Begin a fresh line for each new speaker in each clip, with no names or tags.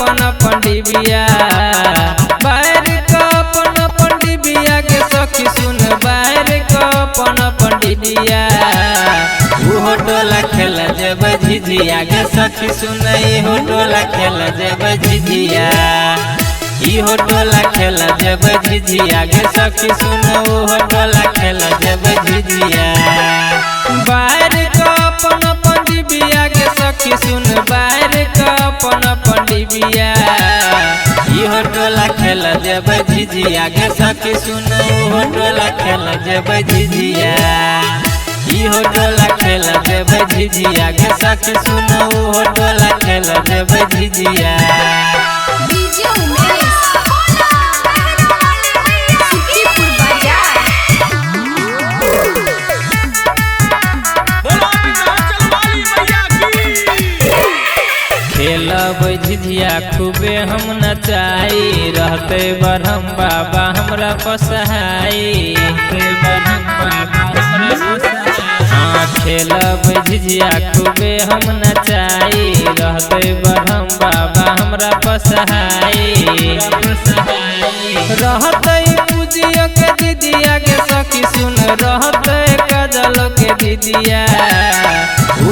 अपन अपन डिबिया बाहर का अपन अपन डिबिया के सखी सुन बाहर का अपन अपन डिबिया
उहो टोला खेल जब झिझिया के सखी सुन इहो टोला खेल जब झिझिया इहो टोला खेल जब झिझिया के सखी सुन उहो टोला खेल जब झिझिया
बाहर का अपन अपन डिबिया के सखी सुन बाहर का अपन अपन डिबिया
इहो टोला खेल जब झिझिया के सखी सुन उहो टोला खेल जब झिझिया इहो टोला खेल जब झिझिया के सखी सुन उहो टोला खेल जब झिझिया
खेलब झिझिया खूबे हम नचाई रहते बरहम बाबा हमरा पसहाई हाँ खेलब झिझिया खूबे हम नचाई रहते बरहम बाबा हमरा पसहाई रहते पूजियो के दीदिया के सखी सुन रहते काजल के दीदिया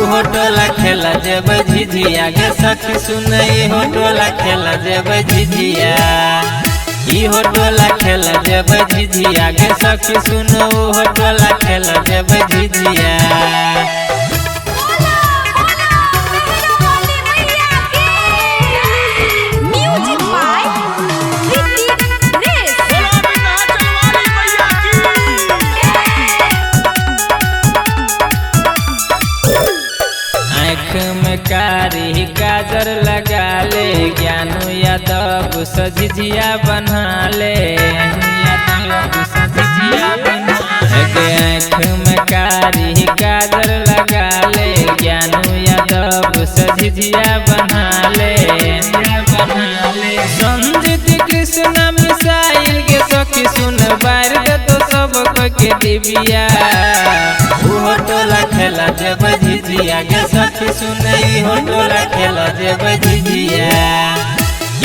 उहो टोला खेल जब झिझिया के सखी सुन इहो टोला खेल जब झिझिया इहो टोला खेल जब झिझिया के सखी सुन उहो टोला खेल जब झिझिया
में कारी काजर लगा ले ज्ञानू यादव सझिझिया बना ले आँख में कारी काजर लगा ले ज्ञानू यादव सझिझिया बना ले संजीत कृष्ण मिसाइल के सखी सुन बार दे तो सब के डिबिया
उहो टोला खेल जब झिझिया के सखी सुन इहो टोला खेल जब झिझिया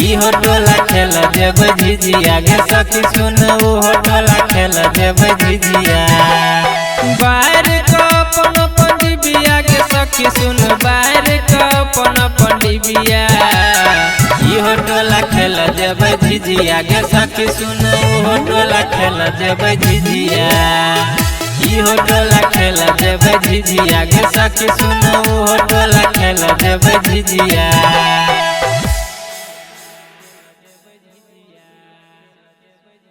इहो टोला खेल जब झिझिया के सखी सुन उहो टोला खेल जब झिझिया
बाहर का अपन अपन डिबिया के सखी सुन बाहर का अपन अपन डिबिया
इहो टोला खेल जब झिझिया के सखी सुन उहो टोला खेल जब झिझिया इहो टोला खेल जब झिझिया के सखी सुन उहो टोला खेल जब झिझिया।